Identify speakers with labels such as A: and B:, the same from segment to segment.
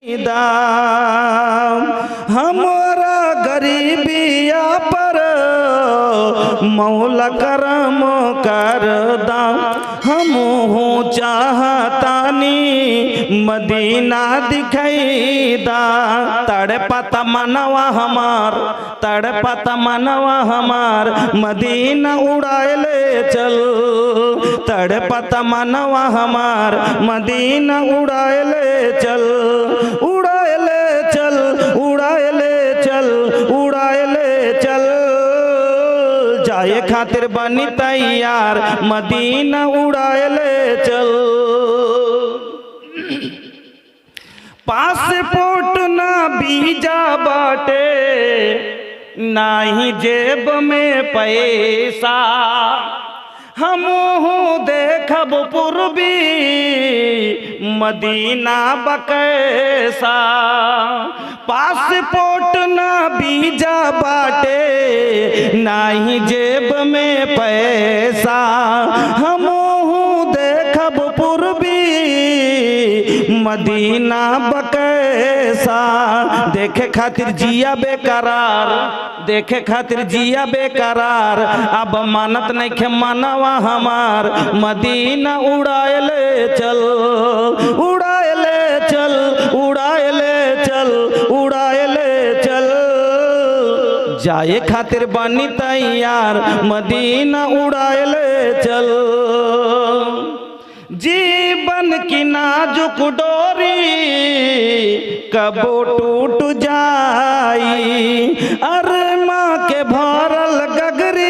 A: दाम हमारा गरीबिया पर मौला करम कर दाम हम हूँ चाहतानी मदीना दिखाई दा तड़पता मनवा हमार तड़पता मनवा हमार मदीना उड़ाए ले चल तड़पता मनवा हमार मदीना उड़ाए ले चल उड़ाए ले चल उड़ाए ले चल उड़ाए ले चल जाए खातिर बनी तैयार मदीना उड़ाए ले चल पासपोर्ट ना वीजा बाटे नाही जेब में पैसा हम देखब पूर्वी मदीना बकैसा पासपोर्ट ना वीजा बाटे नाही जेब में पैसा हम देखब पूर्वी मदीना बकैसा देखे खातिर जिया बेकरार देखे खातिर जिया बेकरार अब मानत नहीं खे मनवा हमार मदीना उड़ाए ले चल उड़ाए ले चल उड़ाए ले चल उड़ाए ले चल जाए खातिर बनी तैयार मदीना उड़ाए ले चल जीवन की नाजुक डोरी कबो टूट जाई अरे माँ के भरल गगरी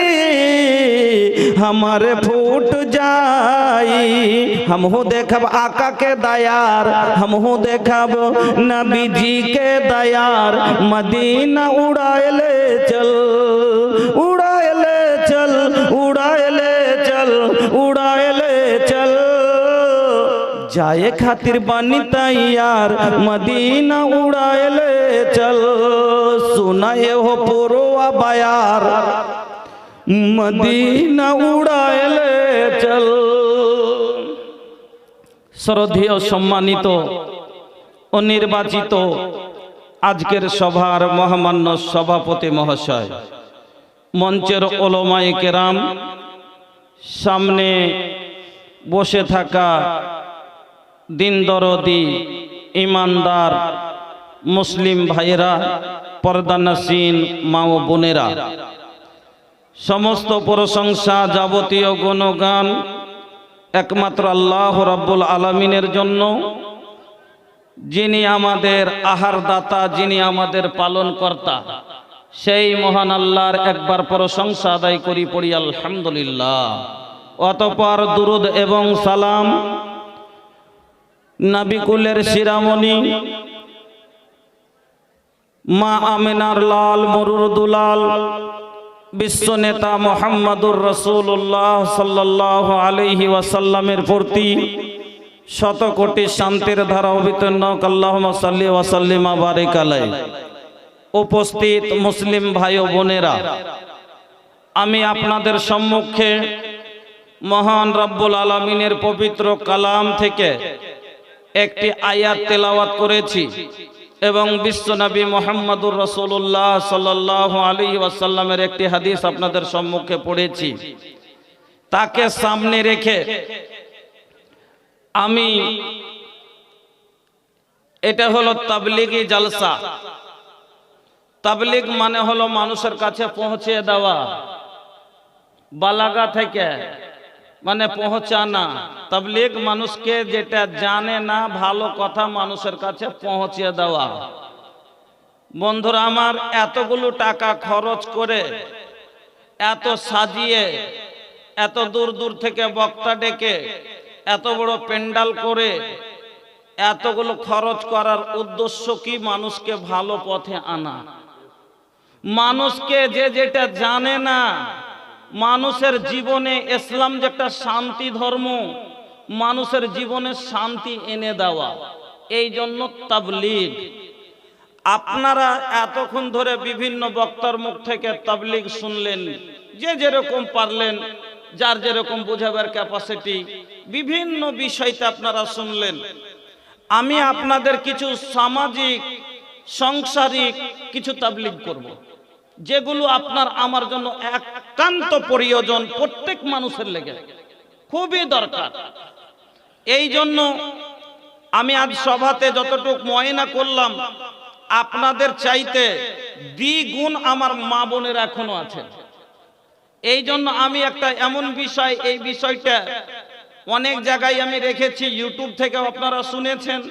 A: हमारे फूट जाई हम हो देखब आका के दयार हम हो देखब नबी जी के दयार मदीना उड़ाए ले चल उड़ाए ले चल उड़ाए ले चल उड़ाए ले चल जाए खातिर बनी तैयार मदीना उड़ाए ले चल सुनाए हो पुरवा बयार मदीना उड़ाए ले चल শ্রদ্ধেয় সম্মানিত ও নির্বাচিত আজকের সভার মহামান্য সভাপতি মহাশয় মঞ্চের ওলামায়ে কেরাম সামনে বসে থাকা দিন দরদি ইমানদার মুসলিম ভাইয়েরা পর্দানসীন মা ও বোনেরা সমস্ত প্রশংসা যাবতীয় গুণগান একমাত্র আল্লাহ রাব্বুল আলামিনের জন্য যিনি আমাদের আহার দাতা যিনি আমাদের পালন কর্তা সেই মহান আল্লাহর একবার প্রশংসা আদায় করি পড়ি আলহামদুলিল্লাহ অতঃপর দুরুদ এবং সালাম নবিকুলের শিরামণি মা আমিনার লাল মরুর দুলাল বিশ্ব নেতা মুহাম্মদুর রাসূলুল্লাহ সাল্লাল্লাহু আলাইহি ওয়াসাল্লামের প্রতি শত কোটি শান্তির ধারা অবিতীর্ণ আল্লাহুম্মা সাল্লি ওয়া সাল্লিম ওয়া বারিক আলাইহি উপস্থিত মুসলিম ভাই ও বোনেরা আমি আপনাদের সম্মুখে মহান রব্বুল আলামিনের পবিত্র কালাম থেকে একটি আয়াত তেলাওয়াত করেছি এবং বিশ্বনবী মুহাম্মদুর রাসূলুল্লাহ সাল্লাল্লাহু আলাইহি ওয়াসাল্লামের একটি হাদিস আপনাদের সম্মুখে পড়েছি তাকে সামনে রেখে আমি এটা হলো তাবলীগী জলসা তাবলীগ মানে হলো মানুষের কাছে পৌঁছে দেওয়া বালাগা থেকে মানে পৌঁছানা তাবলীগ মানুষকে যেটা জানে না ভালো কথা মানুষের কাছে পৌঁছে দেওয়া বন্ধুরা আমার এতগুলো টাকা খরচ করে এত সাজিয়ে এত দূর দূর থেকে বক্তা ডেকে এত বড় পেন্ডাল করে এতগুলো খরচ করার উদ্দেশ্য কি মানুষকে ভালো পথে আনা মানুষকে যে যেটা জানে না মানুষের জীবনে ইসলাম যে একটা শান্তি ধর্ম মানুষের জীবনে শান্তি এনে দেওয়া এই জন্য তাবলীগ আপনারা এতক্ষণ ধরে বিভিন্ন বক্তার মুখ থেকে তাবলীগ শুনলেন যে যেরকম পারলেন যার যেরকম বোঝাবার ক্যাপাসিটি বিভিন্ন বিষয়তে আপনারা শুনলেন আমি আপনাদের কিছু সামাজিক সাংসারিক কিছু তাবলীগ করব, যেগুলো আপনার আমার জন্য একান্ত প্রয়োজন, প্রত্যেক মানুষের লেগে খুবই দরকার। এই জন্য আমি আজ সভাতে যতটুকু ময়না করলাম, আপনাদের চাইতে দ্বিগুণ আমার মা বোনের এখনো আছেন। এই জন্য আমি একটা এমন বিষয়, এই বিষয়টা অনেক জায়গায় আমি রেখেছি, ইউটিউব থেকে আপনারা শুনেছেন।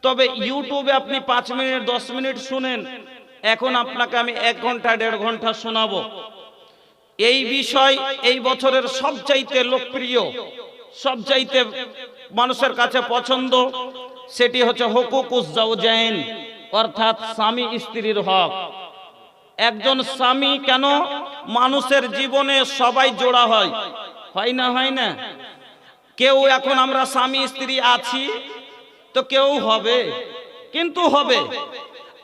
A: তবে ইউটিউবে আপনি 5 মিনিট 10 মিনিট শুনেন, এখন আপনাকে আমি 1 ঘন্টা 1.5 ঘন্টা শোনাবো। এই বিষয় এই বছরের সবচাইতে লোকপ্রিয়, সবচাইতে মানুষের কাছে পছন্দ, সেটি হচ্ছে হুকুকুজ জাওজাইন, অর্থাৎ স্বামী স্ত্রীর হক। একজন স্বামী কেন, মানুষের জীবনে সবাই জোড়া হয়, হয় না? হয় না? কেউ এখন আমরা স্বামী স্ত্রী আছি তো কেউ হবে, কিন্তু হবে।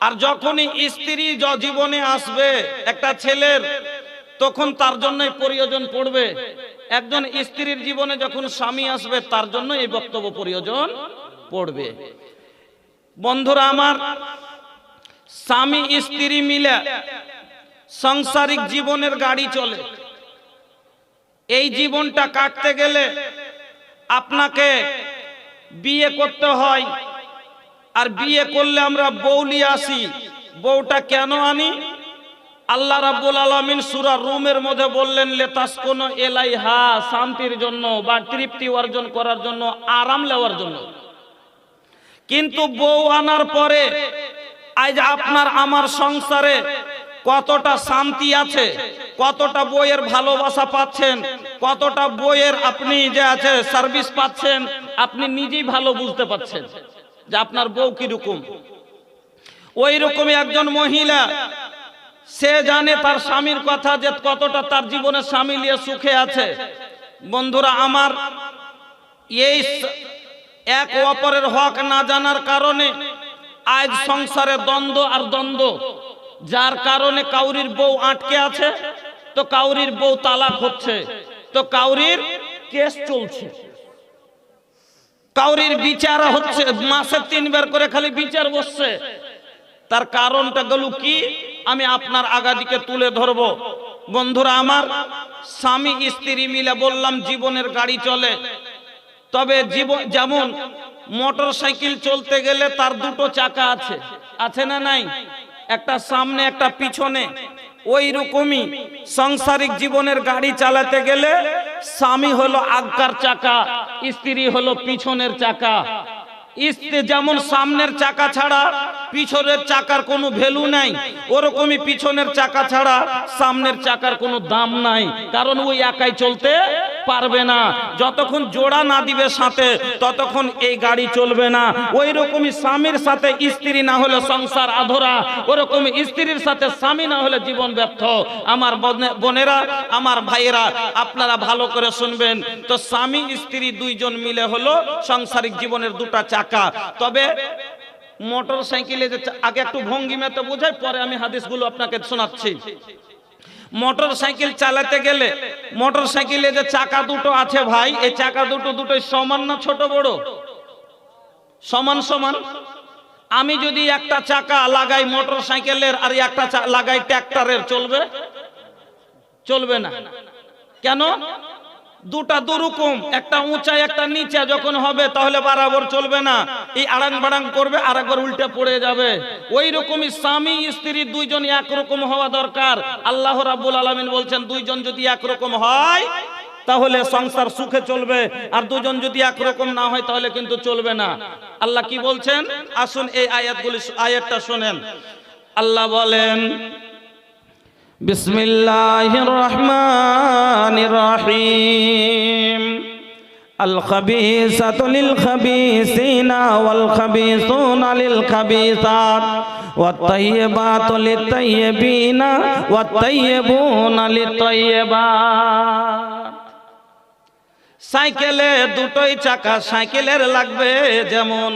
A: আর যখনই স্ত্রী জীবনে আসবে একটা ছেলের, তখন তার জন্যই প্রয়োজন পড়বে। একজন স্ত্রীর জীবনে যখন স্বামী আসবে, তার জন্য এই বক্তব্য প্রয়োজন পড়বে। বন্ধুরা আমার, স্বামী স্ত্রী মিলে সাংসারিক জীবনের গাড়ি চলে। এই জীবনটা কাটতে গেলে আপনাকে বিয়ে করতে হয়, আর বিয়ে করলে আমরা বউ নিয়ে আসি। বউটা কেন আনি? আল্লাহ রাব্বুল আলামিন সূরা রুমের মধ্যে বললেন, লিতাসকুনু ইলাইহা, শান্তির জন্য বা তৃপ্তি অর্জন করার জন্য, আরাম নেওয়ার জন্য। কিন্তু বউ আনার পরে আজ আপনার আমার সংসারে কতটা শান্তি আছে, কতটা বইয়ের ভালোবাসা পাচ্ছেন, কতটা বইয়ের আপনি যে আছে সার্ভিস পাচ্ছেন, আপনি নিজেই ভালো বুঝতে পারছেন যে আপনার বউ কিরকম। ওই রকমই একজন মহিলা, সে জানে তার স্বামীর কথা, যে কতটা তার জীবনে স্বামী নিয়ে সুখে আছে। বন্ধুরা আমার, এই এক অপরের হক না জানার কারণে আজ সংসারে দ্বন্দ্ব আর দ্বন্দ্ব, যার কারণে কাউরির বউ আটকে আছে, তো কাউরির বউ তালাক হচ্ছে, তো কাউরির কেস চলছে, কাউরির বিচার হচ্ছে, মাসে 3 বার করে খালি বিচার বসছে। তার কারণটা গেল কি, আমি আপনার আগাদিকে তুলে ধরব। বন্ধুরা আমার, স্বামী স্ত্রী মিলে বললাম জীবনের গাড়ি চলে। তবে জীবন যেমন মোটর সাইকেল চলতে গেলে তার 2টো চাকা আছে, আছে না নাই? একটা সামনে একটা পিছনে। ওই রকমই সাংসারিক জীবনের গাড়ি চালাতে গেলে স্বামী হলো আগকার চাকা, স্ত্রী হলো পিছনের চাকা। স্ত্রী যেমন সামনের চাকা ছাড়া পিছনের চাকার কোনো ভ্যালু নাই, ওরকমই পিছনের চাকা ছাড়া সামনের চাকার কোনো দাম নাই, কারণ ওই একাই চলতে পারবে না। যতক্ষণ জোড়া না দিবে সাথে, ততক্ষণ এই গাড়ি চলবে না। ওই রকমই স্বামীর সাথে স্ত্রী না হলে সংসার আধরা, ওরকম স্ত্রীর সাথে স্বামী না হলে জীবন ব্যর্থ। আমার বোনেরা, আমার ভাইয়েরা, আপনারা ভালো করে শুনবেন। তো স্বামী স্ত্রী 2 জন মিলে হলো সাংসারিক জীবনের 2টা চাকা। তবে মোটর সাইকেলে যে আগে একটু ভঙ্গিমাতে বোঝাই, পরে আমি হাদিসগুলো আপনাকে শোনাচ্ছি। মোটর সাইকেল চালাতে গেলে মোটর সাইকেলে যে চাকা 2টো আছে ভাই, এই চাকা দুটোই সমান না ছোট বড়? সমান সমান। আমি যদি একটা চাকা লাগাই মোটর সাইকেলের আর একটা লাগাই ট্রাক্টরের, চলবে? চলবে না। কেন? 2টা দুরকম, একটা উঁচা একটা নিচা যখন হবে তাহলে বরাবর চলবে না, এই আড়াং বাড়াং করবে, আর একবার উল্টে পড়ে যাবে। ওই রকমই স্বামী স্ত্রী 2 জন একরকম হওয়া দরকার। আল্লাহ রাব্বুল আলামিন বলছেন 2 জন যদি একরকম হয় তাহলে সংসার সুখে চলবে, আর 2 জন যদি একরকম না হয় তাহলে কিন্তু চলবে না। আল্লাহ কি বলছেন আসুন এই আয়াতটা শুনেন। আল্লাহ বলেন, বিসমিল্লাহির রহমানির রহিম, আল খাবিসাতু লিল খাবিসিনা ওয়াল খাবিসুনা লিল খাবিসাত ওয়াত তাইয়্যিবাতু লিত তাইয়্যিবিনা ওয়াত তাইয়্যিবুনা লিত তাইয়্যিবাত। সাইকেলে 2টোই চাকা, সাইকেলের লাগবে যেমন,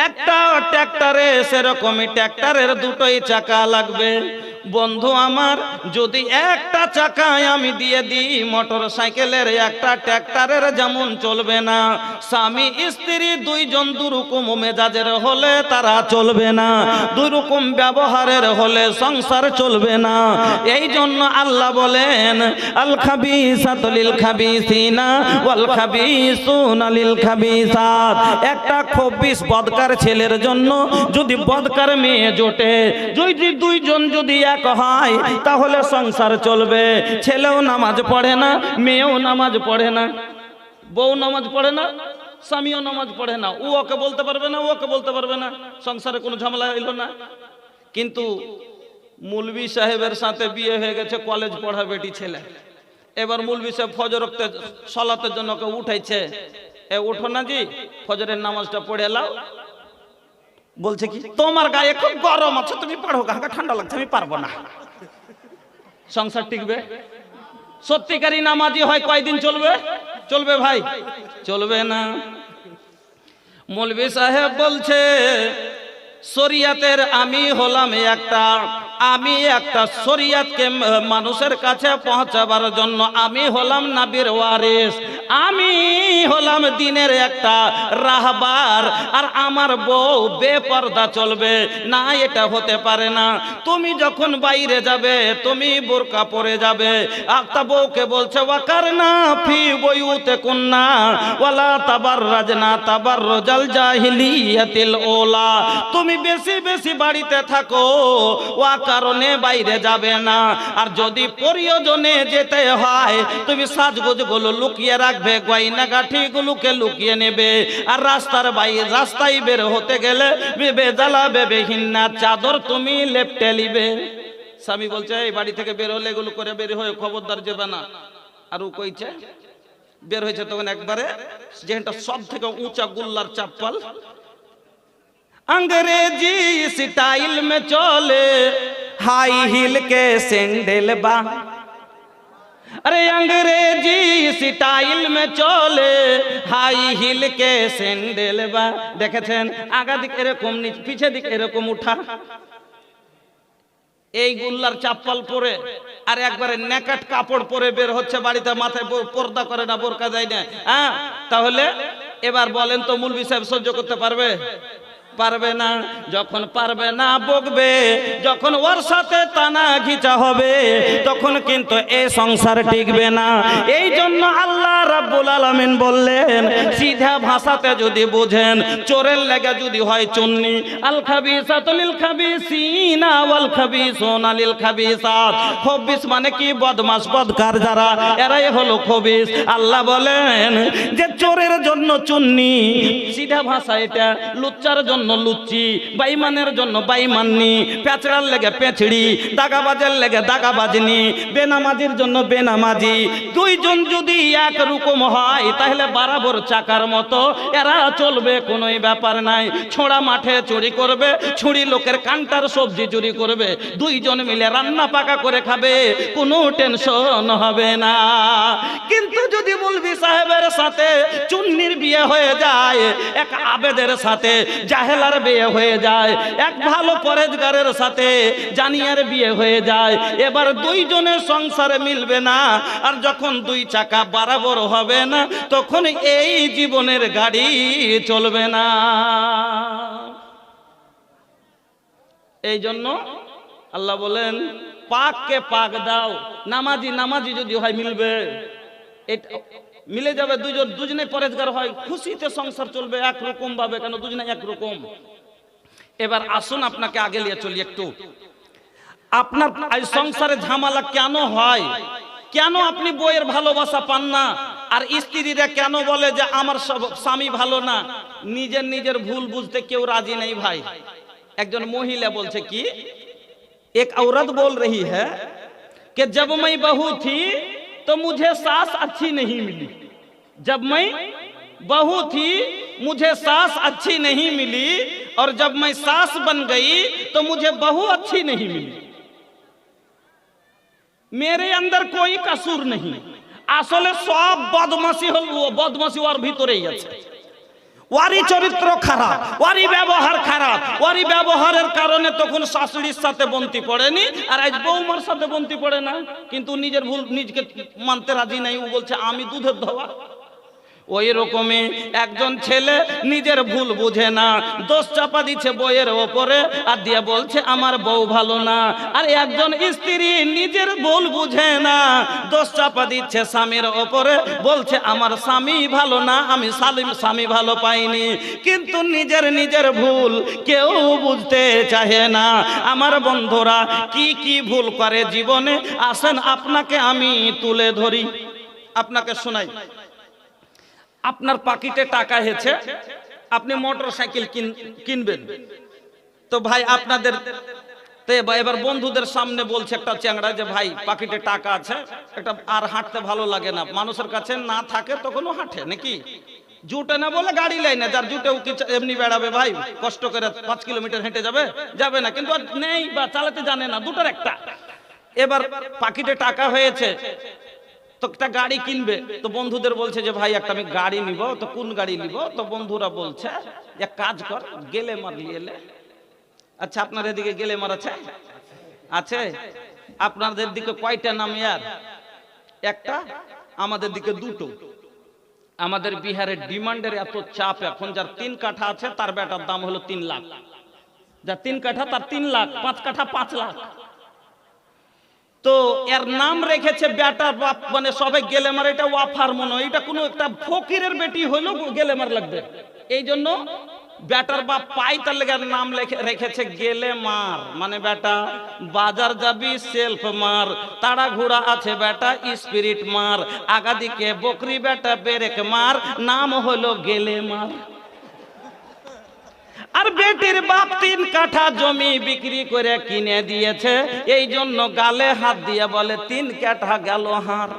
A: একটা ট্রাক্টরে সেরকমই ট্রাক্টরের 2টোই চাকা লাগবে। বন্ধু আমার, যদি একটা চাকায় আমি দিয়ে দিই মোটর সাইকেলের, একটা ট্র্যাক্টরের যেমন চলবে না, স্বামী স্ত্রী দুইজন দুরকম মেজাজের হলে তারা চলবে না, দুরকম ব্যবহারের হলে সংসার চলবে না। এই জন্য আল্লাহ বলেন আল খাবিসাতু লিল খাবিসিনা ওয়াল খাবিসুনা লিল খাবিসাত। একটা খবিস বদকার ছেলের জন্য যদি বদকার মেয়ে জোটে, যদি দুইজন যদি এক হয় তাহলে সংসার চলবে। ছেলেও নামাজ পড়ে না, মেয়েও নামাজ পড়ে না, বউ নামাজ পড়ে না, স্বামীও নামাজ পড়ে না, ও ওকে বলতে পারবে না, ও ওকে বলতে পারবে না, সংসারে কোনো ঝামেলা হইল না। কিন্তু মুলবি সাহেবের সাথে বিয়ে হয়ে গেছে কলেজ পড়া বেটি ছেলে, এবার মুলবি সাহেব ফজর সলাতের জন্য ওকে উঠাইছে, এ উঠো না জি, ফজরের নামাজটা পড়ে এলাও। বলছে কি, তোমার গায়ে খুব গরম আছে, তুমি পড়ো, গায়ে ঠান্ডা লাগছে, আমি পারবো না। সংসার টিকবে? সত্যিকারী নামাজি হয় কয়দিন চলবে? চলবে ভাই? চলবে না। মৌলভী সাহেব বলছে শরিয়াতের আমি হলাম আমি একটা শরিয়াতকে মানুষের কাছে পৌঁছাবার জন্য আমি হলাম নবীর ওয়ারিস, আমি হলাম দ্বীনের একটা রাহবার, আর আমার বউ বেপরদা চলবে না, এটা হতে পারে না। তুমি যখন বাইরে যাবে তুমি বোরকা পরে যাবে। একটা বউকে বলছে ওয়াকারনা ফি বুয়ুতিকুন্না ওয়ালা তাবাররাজনা তাবাররুজাল জাহিলিয়াতিল ওলা। তুমি বেশি বেশি বাড়িতে থাকো, ওয়া কারণে বাইরে যাবে না। আর যদি প্রয়োজনে যেতে হয় তুমি সাজগোজগুলো লুকিয়ে রাখবে, গয়না গাঠিগুলোকে লুকিয়ে নেবে। আর রাস্তায় বের হতে গেলে বেজালা বেবেহিন্না চাদর তুমি লেপটে নিবে। স্বামী বলছে এই বাড়ি থেকে বের হলে এগুলো করে বের হয়ে খবরদার যাবে না। আর ও কইছে বের হয়েছে তখন একবারে যেটা সব থেকে উঁচা গুল্লার চাপ্পল, अंग्रेजी स्टाइल में चले हाई हिल के सैंडल बा। अरे अंग्रेजी स्टाइल में चले हाई हिल के सैंडल बा। देखेছেন আগা দিক এরকম, পিছে দিক এরকম উঠা, এই গুল্লার চাপ্পল পরে আর একবারে নেকাট কাপড় পরে বের হচ্ছে বাড়িতে, মাথায় পর্দা করে না, বোরকা যায় না। হ্যাঁ, তাহলে এবার বলেন তো মৌলভী সাহেব সহ্য করতে পারবে? পারবে না। যখন পারবে না বকবে, যখন ওর সাথে টানা ঘিচা হবে তখন কিন্তু এই সংসার টিকবে না। এই জন্য আল্লাহ রাব্বুল আলামিন বললেন সিধা ভাষাতে যদি বুঝেন, চোরের লেগে যদি হয় চুন্নি, আল খাবিসাতু লিল খাবিসিনা ওয়াল খাবিসুনা লিল খাবিসাত। খবিস মানে কি? বদমাশ বদকার যারা, এরাই হলো খবিস। আল্লাহ বলেন যে চোরের জন্য চুন্নি, সিধা ভাষা এটা, লুচ্চার জন্য লুচ্চি, বাইমানের জন্য বাইমাননি, পেঁচড়ার লেগে পেঁচড়ি, দাগাবাজের লেগে দাগাবাজনি, বেনামাজির জন্য বেনামাজি। দুইজন যদি এক রকম হয় তাহলে বরাবর চাকার মতো এরা চলবে, কোনোই ব্যাপার নাই। ছোড়া মাঠে চুরি করবে, ছুরি লোকের কান্টার সবজি চুরি করবে, দুইজন মিলে রান্না পাকা করে খাবে, কোনো টেনশন হবে না। কিন্তু যদি মৌলভী সাহেবের সাথে চুন্নির বিয়ে হয়ে যায়, এক আবেদের সাথে জাহেলার বিয়ে হয়ে যায়, এক ভালো পরেজগারের সাথে জানিয়ার বিয়ে হয়ে যায়, এবার দুইজনের সংসারে মিলবে না। আর যখন দুই চাকা বরাবর হবে না তখন এই জীবনের গাড়ি চলবে না। এই জন্য আল্লাহ বলেন পাককে পাক দাও। নামাজি নামাজি যদি হয় মিলবে, এটা মিলে যাবে। দুজনে পরেজগার হয়, খুশিতে সংসার চলবে একরকম ভাবে, কেন দুজনে একরকম। এবার আসুন আপনাকে আগে নিয়ে চলি একটু। আপনার সংসারে ঝামেলা কেন হয়? কেন আপনি বইয়ের ভালোবাসা পান না? আর স্ত্রীরা কেন বলে যে আমার স্বামী ভালো না? নিজের ভুল বুঝতে কেউ রাজি নেই ভাই। একজন মহিলা বলছে কি, एक औरत बोल रही है कि जब मैं बहू थी तो मुझे सास अच्छी नहीं मिली, जब मैं बहू थी मुझे सास अच्छी नहीं मिली, और जब मैं सास बन गई तो मुझे बहू अच्छी नहीं मिली। मेरे अंदर कोई कसूर नहीं, আসলে সব বদমাশি হল, বদমাশি ওর ভিতরেই আছে। ওয়ারি চরিত্র খারাপ, ওয়ারি ব্যবহার খারাপ, ওয়ারি ব্যবহারের কারণে তখন শাশুড়ির সাথে বন্তি পড়েনি, আর আজ বৌমার সাথে বন্তি পড়ে না। কিন্তু নিজের ভুল নিজকে মানতে রাজি নাই, ও বলছে আমি দুধের ধোয়া। ওই রকমই একজন ছেলে নিজের ভুল বুঝে না, দোষ চাপা দিচ্ছে বউয়ের ওপরে, আর দিয়ে বলছে আমার বউ ভালো না। আর একজন স্ত্রী নিজের ভুল বুঝে না, দোষ চাপা দিচ্ছে স্বামীর ওপরে, বলছে আমার স্বামী ভালো না, আমি স্বামী ভালো পাইনি। কিন্তু নিজের ভুল কেউ বুঝতে চাহে না। আমার বন্ধুরা কি কি ভুল করে জীবনে, আসেন আপনাকে আমি তুলে ধরি, আপনাকে শোনাই। আপনার পাকিটে টাকা হয়েছে, আপনি মোটর সাইকেল কিনবেন, তো ভাই আপনাদের এবার বন্ধুদের সামনে বলছে একটা চ্যাংড়া যে ভাই পাকিটে টাকা আছে, একটা আর হাঁটতে ভালো লাগে না, মানুষের কাছে না থাকে তখনও হাঁটে নাকি, জুটে না বলে গাড়ি লাই না, যার জুটে এমনি বেড়াবে ভাই, কষ্ট করে 5 কিলোমিটার হেঁটে যাবে না, কিন্তু আর নেই বা চালাতে জানে না, দুটোর একটা। এবার পাকিটে টাকা হয়েছে, তো একটা গাড়ি কিনবে, তো বন্ধুদের বলছে যে ভাই একটা আমি গাড়ি নিব, তো কোন গাড়ি নিব? তো বন্ধুরা বলছে এক কাজ কর, গেলেমার নিয়ে এলে। আচ্ছা আপনার এদিকে গেলেমার আছে? আছে। আপনাদের দিকে কয়টা নাম ইয়ার? একটা, আমাদের দিকে দুটো। আমাদের বিহারের ডিমান্ডের এত চাপ এখন, যার 3 কাঠা আছে তার বেটার দাম হলো 3 লাখ, যার 3 কাঠা তার 3 লাখ, 5 কাঠা 5 লাখ। তো এর নাম রেখেছে বেটার বাপ, মানে সবাই গেলেমার, এটা ওয়াফার মনে হয়, এটা কোনো একটা ফকিরের বেটি হইলো গেলেমার লাগবে, এই জন্য বেটার বাপ পাই তার লেগে নাম রেখেছে গেলেমার। মানে বেটা বাজার যাবি সেলফ মার, তাড়া ঘোড়া আছে বেটা স্পিরিট মার, আগা দিকে বকরি বেটা বেরেক মার, নাম হলো গেলেমার। আর বেটির বাপ 3 কাঠা জমি বিক্রি করে কিনে দিয়েছে, এই জন্য গালে হাত দিয়ে বলে 3 কাঠা গেল হার।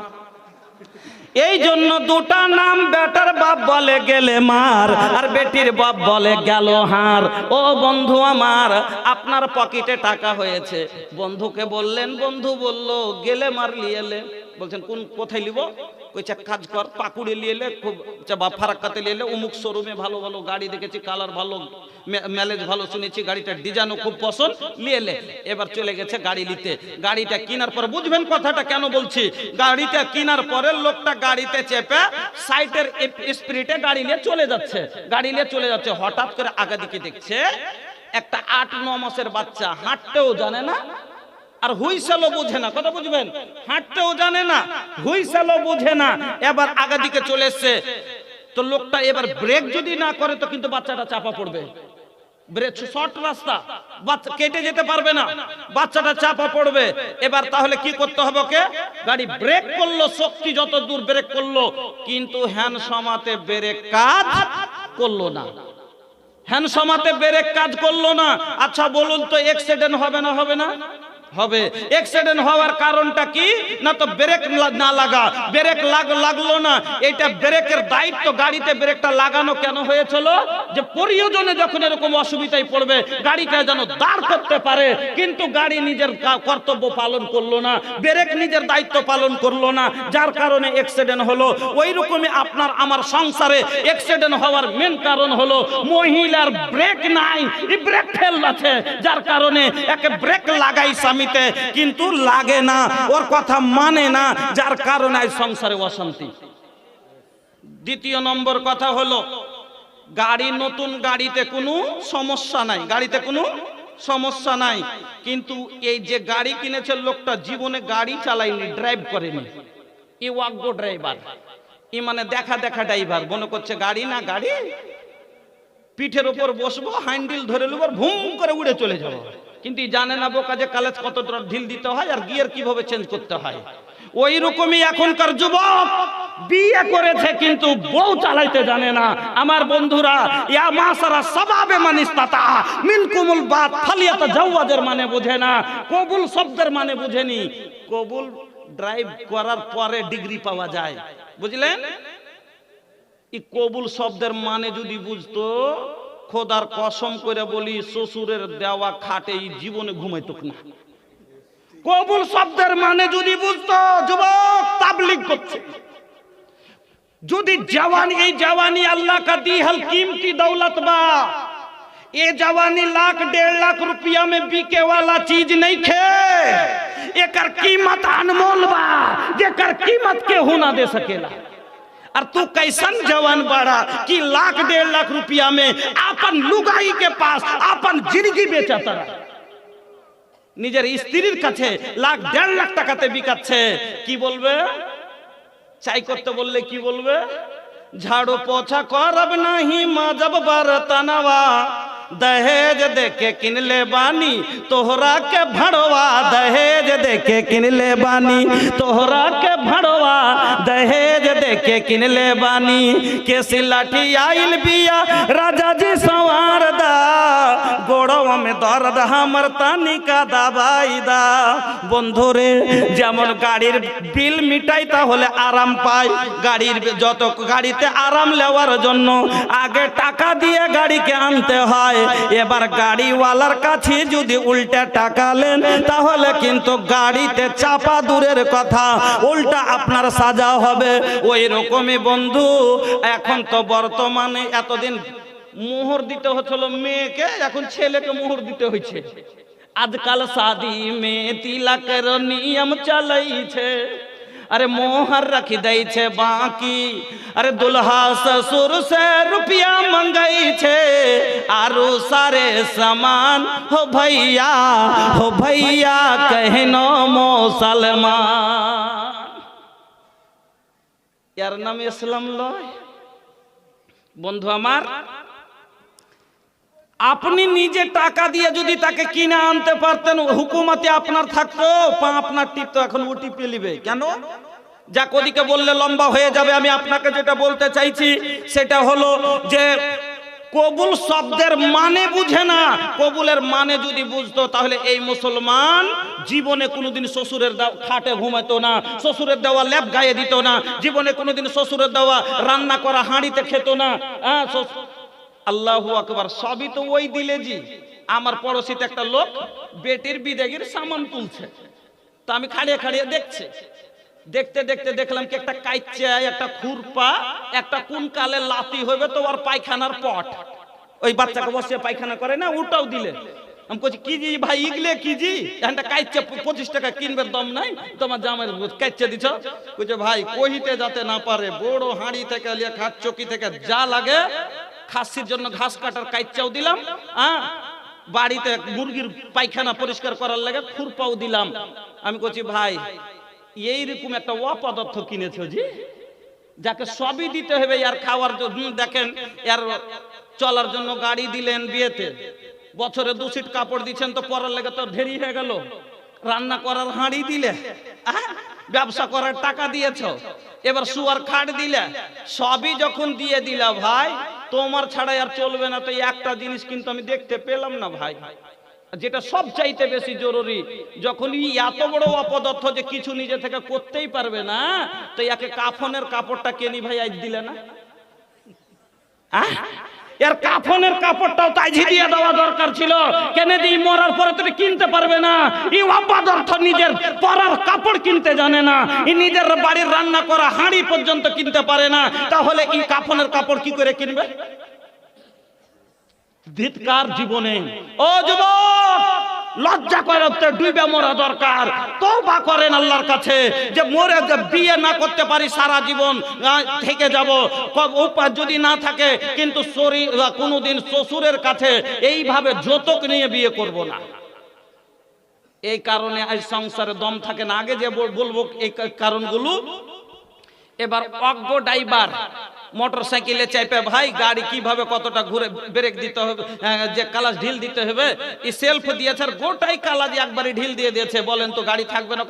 A: এই জন্য দুটা নাম, বেটার বাপ বলে গেলেমার আর বেটির বাপ বলে গেল হার। ও বন্ধু আমার, আপনার পকেটে টাকা হয়েছে, বন্ধুকে বললেন, বন্ধু বলল গেলেমার নিয়ে এলে। বলছেন কোথায় নিব? কইছে কাজ কর, পাকুড়ে নিয়ে এলে, খুব বা ফারাক্কাতে নিয়ে এলে, অমুক শোরুমে ভালো ভালো গাড়ি দেখেছি, কালার ভালো, মাইলেজ ভালো শুনেছি, গাড়িটার ডিজাইনও খুব পছন্দ, নিয়ে এলে। এবার চলে গেছে গাড়ি নিতে। গাড়িটা কেনার পরে বুঝবেন কথাটা কেন বলছি, গাড়িটা কেনার পরে লোকটা গাড়িতে চেপে সাইডের স্পিরিটে গাড়ি নিয়ে চলে যাচ্ছে, হঠাৎ করে আগা দিকে দেখছে একটা 8-9 মাসের বাচ্চা, হাঁটতেও জানে না আর হুইসেলও বোঝে না, কথা বুঝবেন, হাঁটতেও জানে না, হুইসেলও বোঝে না। এবার আগা দিকে চলে এসছে, তো লোকটা এবার ব্রেক যদি না করে তো কিন্তু বাচ্চাটা চাপা পড়বে, ব্রেক শর্ট রাস্তা, বাচ্চা কেটে যেতে পারবে না, বাচ্চাটা চাপা পড়বে। এবার তাহলে কি করতে হবে ওকে? গাড়ি ব্রেক করলো, শক্তি যত দূর ব্রেক করলো, কিন্তু হ্যান্ড সমাতে ব্রেক কাজ করলো না, হ্যান্ড সমাতে ব্রেক কাজ করলো না। আচ্ছা বলুন তো অ্যাক্সিডেন্ট হবে না হবে না? হবে। অ্যাক্সিডেন্ট হওয়ার কারণটা কি? না তো ব্রেক না লাগা, ব্রেক লাগলো না। এটা ব্রেকের দায়িত্ব, গাড়িতে ব্রেকটা লাগানো কেন হয়েছিল? যে প্রয়োজনে যখন এরকম অসুবিধায় পড়বে গাড়িটা যেন দাঁড় করতে পারে, কিন্তু গাড়ি নিজের কর্তব্য পালন করলো না, ব্রেক নিজের দায়িত্ব পালন করলো না, যার কারণে অ্যাক্সিডেন্ট হলো। ওই রকমই আপনার আমার সংসারে অ্যাক্সিডেন্ট হওয়ার মেন কারণ হলো মহিলার ব্রেক নাই, ব্রেক ফেল আছে, যার কারণে একে ব্রেক লাগাই স্বামীতে, কিন্তু লাগে না, ওর কথা মানে না, যার কারণে সংসারে অশান্তি। দ্বিতীয় নম্বর কথা হলো গাড়ি নতুন, গাড়িতে কোনো সমস্যা নাই, গাড়িতে কোনো সমস্যা নাই, কিন্তু এই যে গাড়ি কিনেছে লোকটা জীবনে গাড়ি চালায়নি, ড্রাইভ করেনি, ই অজ্ঞ ড্রাইভার, ই মানে দেখা ড্রাইভার, মনে করছে গাড়ি না গাড়ি, পিঠের উপর বসবো, হ্যান্ডেল ধরে নেবো, ভুম করে উড়ে চলে যাবো, কিন্তু জানে না বোকা যে কালেজ কতটা ঢিল দিতে হয় আর গিয়ার কিভাবে চেঞ্জ করতে হয়। ওই রকমই এখনকার যুবক বিয়ে করেছে কিন্তু বউ চালাইতে জানে না। আমার বন্ধুরা, ইয়া মাসারা সবাবে মানিস্তাতা মিনকুমুল বাত ফালিয়াতা জাওয়াজের মানে বোঝে না, কবুল শব্দের মানে বুঝেনি। কবুল ড্রাইভ করার পরে ডিগ্রি পাওয়া যায়, বুঝলেন? এই কবুল শব্দের মানে যদি বুঝতো, খোদার কসম করে বলি শ্বশুরের দেওয়া খাটে এই জীবনে ঘুমাইতো না। কবুল শব্দের মানে যদি বুঝতো, যুবক তাবলীগ করছে, যদি जवानी এই जवानी अल्लाह का दी हल कीमती दौलत बा, ये जवानी लाख 1.5 लाख रुपया में बिके वाला चीज नहीं खे। एकर कीमत अनमोल बा, जेकर कीमत केहू ना दे सकेला। और तू कैसन जवान बड़ा कि लाख 1.5 लाख रुपया में अपन लुगाई के पास अपन जिंदगी बेचता निजेर स्त्रीर काछे लाख 1.5 लाख टाकाते बिकाচ্ছে। কি বলবে? চাই করতে বললে কি বলবে? झाड़ू पोछा करब नहीं माजब बरतनवा, दहेज देके किनले बानी तोहरा के भड़वा, दहेज देके किनले बानी तोहरा के भड़वा, दहेज देके किनले बानी। केसी लाठी आइल बिया राजा जी संवार दा, गोड़वा में दर्द हमर तानी का दबाई दा। बंधुरे जेमन गाड़ीर बिल मिटाई ताहले आराम पाई, गाड़ीर যত গাড়িতে আরাম নেওয়ার জন্য আগে টাকা দিয়ে গাড়িকে আনতে হয়, এবার গাড়িওয়ালার কাছে যদি উল্টা টাকা নেন তাহলে কিন্তু গাড়িতে চাপা দূরের কথা উল্টা আপনার সাজা হবে। ওই রকমই বন্ধু এখন তো বর্তমানে এতদিন মোহর দিতে হচ্ছিল মেয়েকে, এখন ছেলেকে মোহর দিতে হচ্ছে। আজকাল शादी में तिलकर नियम चलैছে, अरे मोहर रख दे छे बाकी, अरे दुल्हा ससुर से रुपया मंगाई छे, आरु सारे सामान हो भैया कहनो मुसलमान। यार नाम इस्लाम लय। बंधु आमार আপনি নিজে টাকা দিয়ে যদি তাকে কিনে আনতে পারতেন, হুকুমতে আপনার থাকতো, পা আপনার টিপতো, এখন ও টিপে নিবে কেন? যাক ওদিকে বললে লম্বা হয়ে যাবে। আমি আপনাকে যেটা বলতে চাইছি সেটা হলো যে কবুল শব্দের মানে বুঝে না। কবুলের মানে যদি বুঝতো তাহলে এই মুসলমান জীবনে কোনোদিন শ্বশুরের খাটে ঘুমাতো না, শ্বশুরের দেওয়া ল্যাপ গায়ে দিত না, জীবনে কোনোদিন শ্বশুরের দেওয়া রান্না করা হাঁড়িতে খেত না। আল্লাহু আকবার। সবই তো ওই দিলে জি। আমার পড়োশিতে একটা লোক বেটির বিদেগির সামান তুলছে, তা আমি খাড়িয়ে খাড়িয়ে দেখছি। দেখতে দেখতে দেখলাম কি একটা কাইচা, একটা খুরপা, একটা কোন কালে লাতি হইবে তো ওর পায়খানার পট, ওই বাচ্চাকে বসিয়ে পায়খানা করে না, ওটাও দিলে। আমি বলছি কি জি ভাই ইগলে কি জি, একটা কাইচা 25 টাকা কিনবার দম নাই, তোমার জামাই কাইচা দিছ? বলছে ভাই কহিতে যাতে না পারে, বড় হাঁড়ি থেকে লিয়ে খাট চকি থেকে যা লাগে, খাসির জন্য ঘাস কাটার কাইচাও দিলাম, বাড়িতে মুরগির পায়খানা পরিষ্কার করার লাগে খুরপাও দিলাম। আমি বলছি ভাই এইরকম একটা অপদার্থ কিনেছো জি, যাকে সবই দিতে হবে। আর খাওয়ার জন্য দেখেন, আর চলার জন্য গাড়ি দিলেন বিয়েতে, বছরে 2 সিট কাপড় দিচ্ছেন তো পরার লেগে তো ঢেরি হয়ে গেল। রান্না করার হাঁড়ি দিলে, ব্যবসা করার টাকা দিয়েছ, এবার শুয়ার খাট দিলে, সবই যখন দিয়ে দিলা ভাই তোমার ছাড়া আর চলবে না। তো একটা জিনিস কিন্তু আমি দেখতে পেলাম না ভাই, যেটা সব চাইতে বেশি জরুরি। যখন এত বড় অপদার্থ যে কিছু নিজে থেকে করতেই পারবে না, তো একে কাফনের কাপড়টা কেনি ভাই আজ দিলে না? এর কাফনের কাপড়টাও তাইজি দিয়ে দেওয়া দরকার ছিল। কেন দিই মরার পরে তুমি কিনতে পারবে না। এই অপদার্থ নিজের পরার কাপড় কিনতে জানে না, এই নিজের বাড়ির রান্না করা হাঁড়ি পর্যন্ত কিনতে পারে না, তাহলে এই কাফনের কাপড় কি করে কিনবে? ধিক্কার জীবনে। ও যুবক, লজ্জা করে ডুবে মরা দরকার। তওবা করেন আল্লাহর কাছে যে মরে যে বিয়ে না করতে পারি সারা জীবন থেকে যাব, উপায় যদি না থাকে কিন্তু কোনোদিন শ্বশুরের কাছে এইভাবে যৌতুক নিয়ে বিয়ে করব না। এই কারণে আজ সংসারে দম থাকে না। আগে যে বলবো এই কারণগুলো। এবার অজ্ঞ ড্রাইভার মোটরসাইকেলে চাইপে ভাই গাড়ি কিভাবে কতটা ঘুরে ব্রেক দিতে হবে, যে কালাস ঢিল দিতে হবে, এই সেলফ দিয়েছে আর গোটাই কালাজ একবারই ঢিল দিয়ে দিয়েছে। বলেন তো গাড়ি থাকবে না,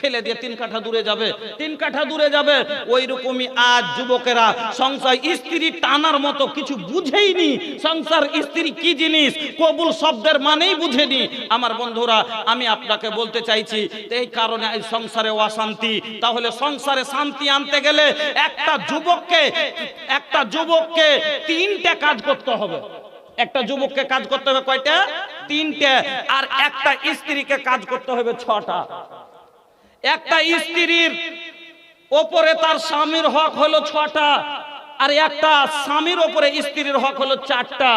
A: ফেলে দিয়ে 3 কাঠা দূরে যাবে, 3 কাঠা দূরে যাবে। ওই রকমই আজ যুবকেরা সংসার স্ত্রী টানার মতো কিছু বুঝেইনি। সংসার স্ত্রী কি জিনিস কবুল শব্দের মানেই বুঝেনি। আমার বন্ধুরা, আমি আপনাকে বলতে চাইছি এই কারণে এই সংসারে অশান্তি। তাহলে সংসারে শান্তি আনতে গেলে একটা যুবককে 3টে কাজ করতে হবে। একটা যুবককে কাজ করতে হবে কয়টা? 3টে। আর একটা স্ত্রীকে কাজ করতে হবে 6টা। একটা স্ত্রীর ওপরে তার স্বামীর হক হলো 6টা, আর একটা স্বামীর ওপরে স্ত্রীর হক হলো 4টা।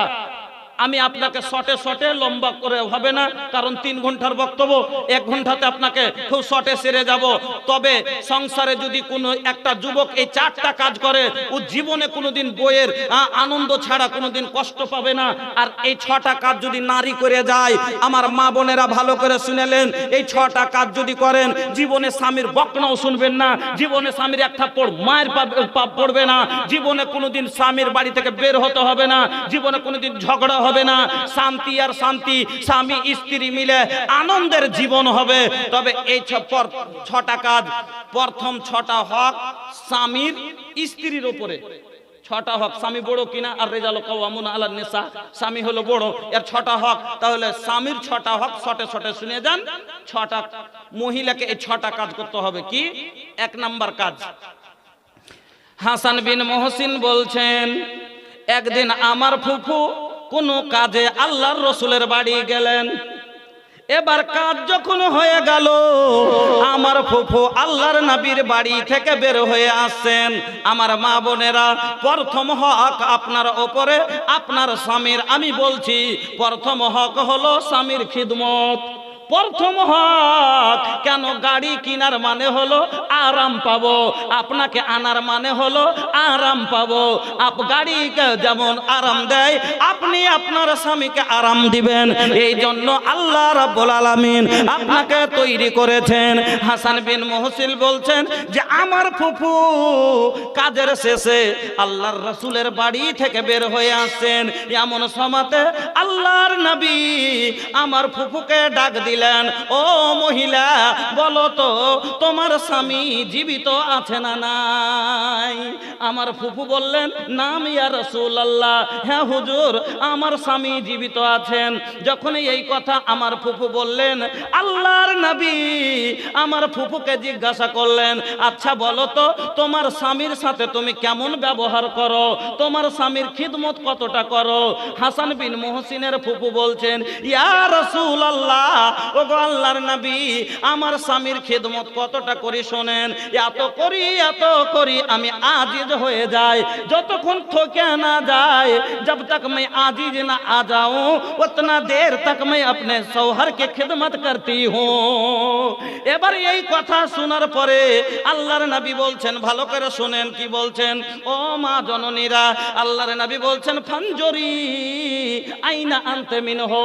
A: আমি আপনাকে শর্টে শর্টে লম্বা করে হবে না, কারণ 3 ঘন্টার বক্তব্য, 1 ঘন্টাতে আপনাকে খুব শর্টে সেরে যাব। তবে সংসারে যদি কোনো একটা যুবক এই 4টা কাজ করে, ও জীবনে কোনোদিন বইয়ের আনন্দ ছাড়া কোনোদিন কষ্ট পাবে না। আর এই 6টা কাজ যদি নারী করে যায়, আমার মা বোনেরা ভালো করে শুনেলেন, এই 6টা কাজ যদি করেন, জীবনে স্বামীর বকনাও শুনবেন না, জীবনে স্বামীর এক থাপ্পড় মায়ের পড়বে না, জীবনে কোনোদিন স্বামীর বাড়ি থেকে বের হতে হবে না, জীবনে কোনোদিন ঝগড়া হবে না, শান্তি আর শান্তি, স্বামী স্ত্রী মিলে আনন্দের জীবন হবে। তবে এই 6টা কাজ, প্রথম 6টা হক স্বামীর স্ত্রীর উপরে। 6টা হক, স্বামী বড় কিনা, আর রেজালু কাওয়ামুনা আলান নিসা, স্বামী হলো বড়, এর 6টা হক। তাহলে স্বামীর 6টা হক শর্টে শর্টে শুনে যান। 6টা মহিলাকে এই 6টা কাজ করতে হবে। কি? 1 নাম্বার কাজ, হাসান বিন মুহসিন বলছেন, একদিন আমার ফুফু কোনো কাজে আল্লাহর রসুলের বাড়ি গেলেন। এবার কাজ যখন হয়ে গেল, আমার ফুফু আল্লাহর নবীর বাড়ি থেকে বের হয়ে আসছেন। আমার মা বোনেরা, প্রথম হক আপনার ওপরে আপনার স্বামীর, আমি বলছি প্রথম হক হলো স্বামীর খিদমত। প্রথম হক কেন? গাড়ি কেনার মানে হলো আরাম পাবো, আপনাকে আনার মানে হলো আরাম পাবো। গাড়িকে যেমন আরাম দেয়, আপনি আপনার স্বামীকে আরাম দিবেন। এই জন্য আল্লাহ রাব্বুল আলামিন আপনাকে তৈরি করেছেন। হাসান বিন মুহসিন বলছেন যে আমার ফুফু কাজের শেষে আল্লাহর রাসূলের বাড়ি থেকে বের হয়ে আসছেন। এমন সময়তে আল্লাহর নবী আমার ফুফুকে ডাক দিলেন, ও মহিলা, বলো তো তোমার স্বামী জীবিত আছে না নাই? আমার ফুফু বললেন, নাম ইয়া রাসূলুল্লাহ, হ্যাঁ হুজুর, আমার স্বামী জীবিত আছেন। যখন এই কথা আমার ফুফু বললেন, আল্লাহর নবী আমার ফুফুকে জিজ্ঞাসা করলেন, আচ্ছা বলো তো তোমার স্বামীর সাথে তুমি কেমন ব্যবহার করো, তোমার স্বামীর খিদমত কতটা করো? হাসান বিন মুহসিনের ফুফু বলছেন, ইয়া রাসূলুল্লাহ, ওগো আল্লাহর নবী, আমার স্বামীর খিদমত কতটা করি শোনেন। এত করি আমি আজিজ হয়ে যাই। যতক্ষণ থকে না যায়, जब तक मैं आजीज ना आ जाऊं, उतना देर तक मैं अपने शौहर के खिदमत करती हूँ। এবার এই কথা শোনার পরে আল্লাহর নবী বলছেন, ভালো করে শুনেন কি বলছেন, ও মা জননীরা, আল্লাহর নবী বলছেন, ফানজুরি আইনা আনতে মিনহু।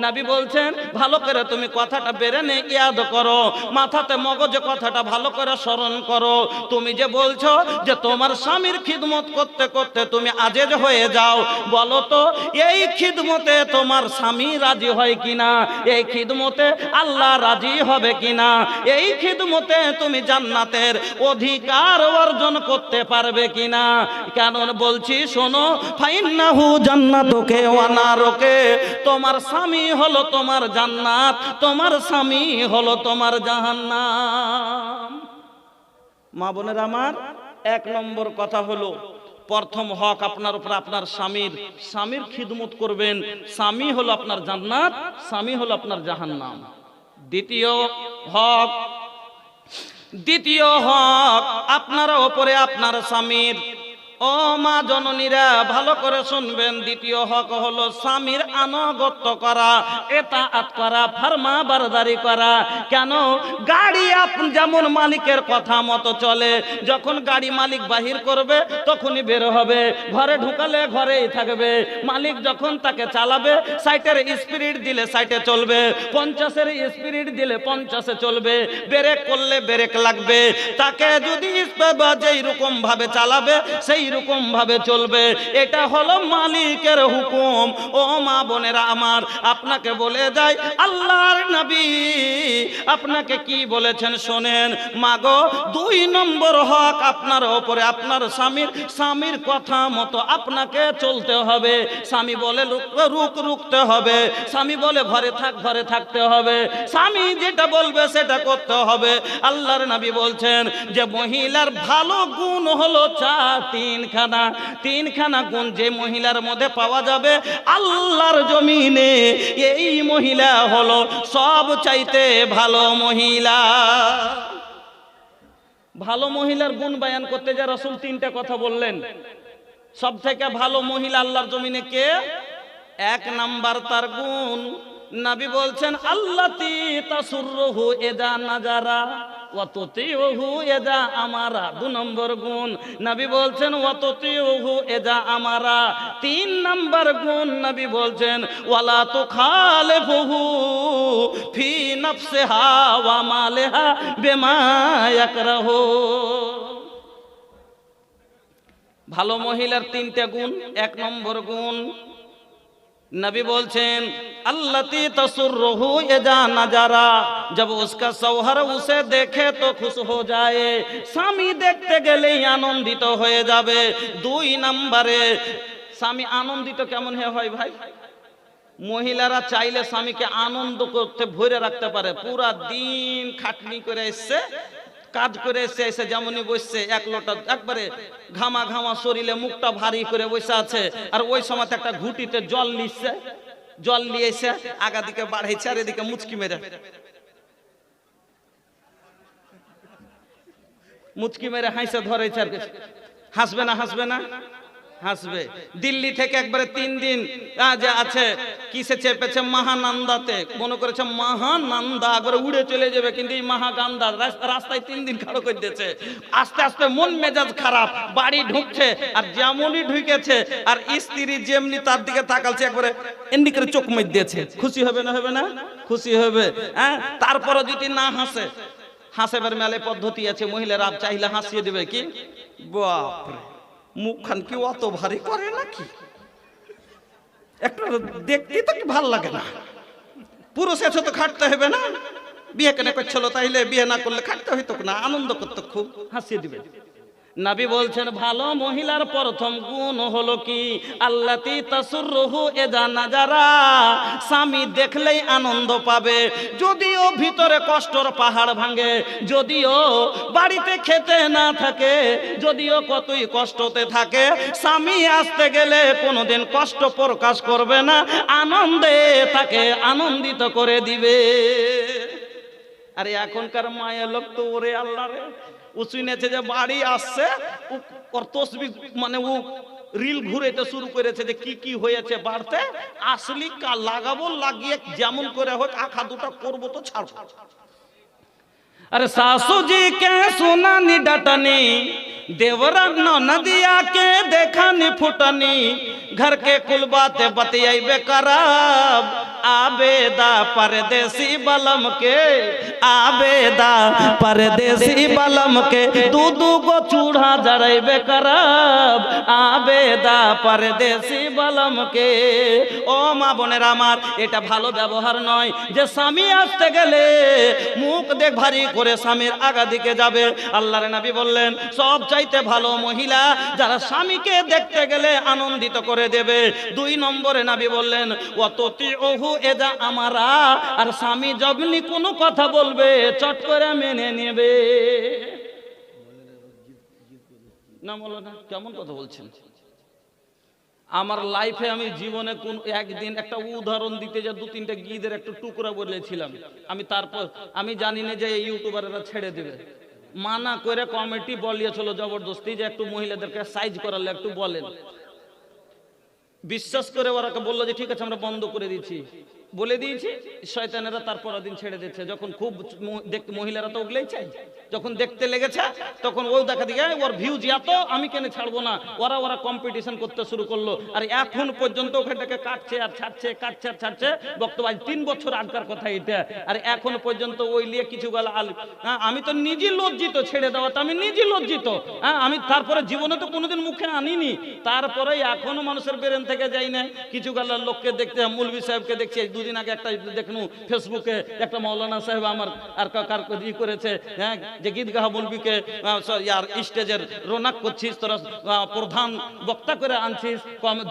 A: নবী বলছেন, ভালো করে তুমি কথাটা বেরে নে, ইয়াদ করো, মাথাতে মগজে কথাটা ভালো করে স্মরণ করো। তুমি যে বলছো যে তোমার স্বামীর খিদমত করতে করতে তুমি আজেজ হয়ে যাও, বলো তো এই খিদমতে তোমার স্বামী রাজি হয় কিনা? এই খিদমতে আল্লাহ রাজি হবে কিনা? এই খিদমতে তুমি জান্নাতের অধিকার অর্জন করতে পারবে কিনা? কেন বলছি শোনো, ফাইন্নাহু জান্নাতুকে ওয়া নারুকে, তোমার স্বামী হলো তোমার জান্নাত, তোমার স্বামী হলো তোমার জাহান্নাম। মা বোনের আমার, 1 নম্বর কথা হলো, প্রথম হক আপনার উপর আপনার স্বামীর খিদমত করবেন। স্বামী হলো আপনার জান্নাত, স্বামী হলো আপনার জাহান্নাম। দ্বিতীয় হক আপনার উপরে আপনার স্বামীর। ও মা জননীরা, ভালো করে শুনবেন। দ্বিতীয় হক হলো স্বামীর আনুগত্য করা, ইতাআত করা, ফরমা বারদারি করা। কেন? গাড়ি যেমন মালিকের কথা মতো চলে, যখন গাড়ি মালিক বাহির করবে তখনই বের হবে, ঘরে ঢুকালে ঘরেই থাকবে। মালিক যখন তাকে চালাবে, 60-এর স্পিড দিলে 60-এ চলবে, 50-এর স্পিড দিলে 50-এ চলবে, ব্রেক করলে ব্রেক লাগবে। তাকে যদি যেই রকম ভাবে চালাবে সেই রকম ভাবে চলবে। এটা হলো মালিকের হুকুম। ও মা বোনেরা আমার, আপনাকে বলে যায়, আল্লাহর নবী আপনাকে কি বলেছেন শোনেন। মাগো, 2 নম্বর হক আপনার উপরে আপনার স্বামীর কথা মতো আপনাকে চলতে হবে। স্বামী বলে রুকতে হবে, স্বামী বলে ঘরে থাকতে হবে, স্বামী যেটা বলবে সেটা করতে হবে। আল্লাহর নবী বলছেন যে মহিলার ভালো গুণ হলো 3খানা গুণ যে মহিলার মধ্যে পাওয়া যাবে আল্লাহর জমিনে, এই মহিলা হলো সব চাইতে ভালো মহিলা। ভালো মহিলার গুণ বয়ান করতে যে রাসূল তিনটা কথা বললেন। সব থেকে ভালো মহিলা আল্লাহর জমিনে কে? এক নাম্বার তার গুণ, নবী বলছেন আল্লাতি তাসুররুহু ইযা নাজারা ওয়া তুতিউহু ইযা আমারা। 2 নম্বর গুণ নবী বলছেন ওয়া তুতিউহু ইযা আমারা। 3 নম্বর গুণ নবী বলছেন ওয়ালা তুখালিফুহু ফি নাফসিহা ওয়া মালিহা বিমা ইয়াকরাহু। ভালো মহিলার 3টা গুণ। 1 নম্বর গুণ नबी बोलছেন अल्लती तसुर्रुहु इज़ा नज़रा, जब उसका शौहर उसे देखे तो खुश हो जाए, স্বামী দেখতে গেলেই আনন্দিত হয়ে যাবে। 2 নম্বরে স্বামী আনন্দিত কেমন হয় ভাই? মহিলারা চাইলে স্বামীকে আনন্দ করতে ভরে রাখতে পারে। পুরা দিন খাটনি করে এসে, কাজ করে এসে যেমনই বসছে, এক লোটা একবারে ঘামা ঘামা শরীরে, মুখটা ভারী করে বসে আছে, আর ওই সময় একটা ঘুটিতে জল নিচ্ছে, জল নিয়ে এসে আগা দিকে বাড়াইছে আর এদিকে মুচকি মেরে হাসে ধরেছে। আর হাসবে না? হাসবে না? হাসবে। দিল্লি থেকে একবারে 3 দিন যে আছে কিসে চেপেছে, মহানন্দাতে, মনে করেছে মহানন্দা একবারে উড়ে চলে যাবে, কিন্তু এই মহাগান্দা রাস্তায় 3 দিন খাড়ো করে দিয়েছে। আস্তে আস্তে মন মেজাজ খারাপ, বাড়ি ঢুকছে, আর যেমনই ঢুকেছে আর স্ত্রী যেমনি তার দিকে তাকালছে, একবারে এমনি করে চোখ মেরে দিয়েছে। খুশি হবে না? হবে না? খুশি হবে। হ্যাঁ, তারপরে যদি না হাসে, হাসেবার মেলে পদ্ধতি আছে, মহিলারা চাইলে হাসিয়ে দেবে। কি বাপরে, মুখখান কি অত ভারী করে নাকি? একটা দেখতে তো কি ভাল লাগে না? পুরুষ এসে তো খাটতে হবে না? বিয়ে কেন করছিল? তাইলে বিয়ে না করলে খাটতে হইতো না? আনন্দ করতে খুব হাসিয়ে দিবে। নবী বলছেন ভালো মহিলার প্রথম গুণ হলো কি? আল্লাতি তাসুররুহু ইযা নাজারা, স্বামী দেখলেই আনন্দ পাবে। যদিও ভিতরে কষ্টর পাহাড় ভাঙে, যদিও বাড়িতে খেতে না থাকে, যদিও কতই কষ্টতে থাকে, স্বামী আসতে গেলে কোনোদিন কষ্ট প্রকাশ করবে না, আনন্দে তাকে আনন্দিত করে দিবে। আরে এখনকার মায়ের লোক তো ওরে আল্লাহ রে, ও শুনেছে যে বাড়ি আসছে, ওর তসবি মানে ও রিল ঘুরেতে শুরু করেছে যে কি কি হয়েছে বাড়তে, আসলি কা লাগাবো, লাগিয়ে যেমন করে হোক আখা দুটা করবো তো ছাড়বো। अरे सासू जी के सुनानी डटनी, देवरा नदिया के देखनी फुटनी, घर के कुल बातें बतियाइबे करब, आबेदा परदेसी बलम के, आबेदा परदेसी बलम के, दू दू गो चूड़ा जड़ैबे करब, आबेदा परदेसी बलम के। ओ मा बोनेरा आमार, এটা ভালো ব্যবহার নয় যে স্বামী আসতে গেলে মুখ দেখ ভারী করে স্বামীর আগা দিকে যাবে। আল্লাহর নবী বললেন সব চাইতে ভালো মহিলা যারা স্বামীকে দেখতে গেলে আনন্দিত করে দেবে। 2 নম্বরে নবী বললেন ওয়াতুতিউহু ইযা আমারা, আর স্বামী যখনই কোনো কথা বলবে চট করে মেনে নেবে। না বলো না, কেমন কথা বলছেন? আমার লাইফে আমি জীবনে কোন একদিন একটা উদাহরণ দিতে যা 2-3টা গিদের একটা টুকরা বলেছিলাম আমি, তারপর আমি জানি না যে এই ইউটিউবাররা ছেড়ে দেবে। মানা করে কমিটি বলিয়েছিল জবরদস্তি যে একটু মহিলাদেরকে সাইজ করালে একটু বলেন। বিশ্বাস করে ওরা বললো যে ঠিক আছে আমরা বন্ধ করে দিচ্ছি, বলে দিয়েছি। শয়তানেরা তারপর দিন ছেড়ে দিচ্ছে। যখন খুব দেখতে, মহিলারা তো ওগুলোই চাই, যখন দেখতে লেগেছে তখন ও দেখা দিকে ওর ভিউজ এত, আমি কেন ছাড়বো না, ওরা কম্পিটিশন করতে শুরু করলো। আর এখন পর্যন্ত ওখানটাকে কাটছে আর ছাড়ছে, কাটছে আর ছাড়ছে। বক্তব্য 3 বছর আগকার কথা এটা, আর এখন পর্যন্ত ওই নিয়ে কিছু গেল। আমি তো নিজে লজ্জিত, ছেড়ে দেওয়াতে আমি নিজে লজ্জিত। আমি তারপরে জীবনে তো কোনোদিন মুখে আনিনি, তারপরে এখনো মানুষের ব্রেন থেকে যাই না। কিছু গেল লোককে দেখতে, মৌলভী সাহেবকে দেখছি। 2 দিন আগে একটা দেখনু ফেসবুকে, একটা মৌলানা সাহেব আমার আর কার করেছে, হ্যাঁ, যে গীতগাহ মৌলভীকে ইয়ার স্টেজের রোনাক করছিস, তোরা প্রধান বক্তা করে আনছিস,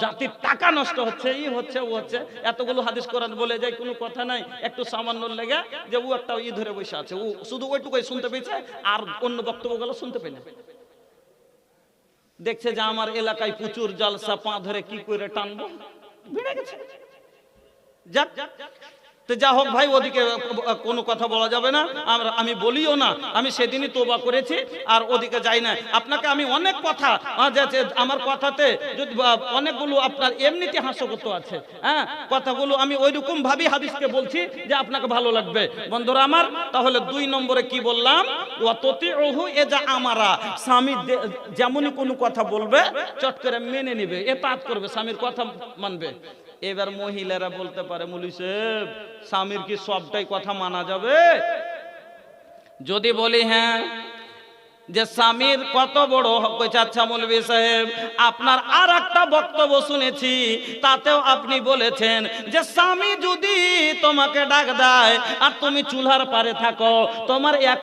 A: জাতির টাকা নষ্ট হচ্ছে, ই হচ্ছে ও হচ্ছে। এতগুলো হাদিস কোরআন বলে যায়, কোনো কথা নাই। একটু সামান্য লেগে যে ও একটা ই ধরে বসে আছে, ও শুধু ওইটুকুই শুনতে পেয়েছে, আর অন্য বক্তব্যগুলো শুনতে পেয়ে না। দেখছে যে আমার এলাকায় প্রচুর জালসা, পা ধরে কি করে টানবো, ভিড়ে গেছে। যাক, তো যা হোক ভাই, ওদিকে কোনো কথা বলা যাবে না, আমি বলিও না। আমি সেদিনই তোবা করেছি, আর ওদিকে যাই না। আপনাকে আমি অনেক কথা, আমার কথাতে যদি অনেকগুলো আপনার এমনিতে হাস্যকর আছে, হ্যাঁ, কথাগুলো আমি ওইরকম ভাবি হাদিসকে বলছি যে আপনাকে ভালো লাগবে বন্ধুরা আমার। তাহলে 2 নম্বরে কি বললাম, ওয়াতুতিউহু এজা আমারা, স্বামী যেমনই কোনো কথা বলবে চট করে মেনে নেবে, এতাত করবে, স্বামীর কথা মানবে। এবার মহিলারা বলতে পারে, মৌলভী সাহেব স্বামীর কি সবটাই কথা মানা যাবে? যদি বলি হ্যাঁ, যে স্বামীর কত বড় হক হয়েছে। আচ্ছা মৌলভী সাহেব, আপনার আর একটা বক্তব্য শুনেছি, তাতেও আপনি বলেছেন যে স্বামী যদি তোমাকে ডাক দেয় আর তুমি চুলার পারে থাকো, তোমার এক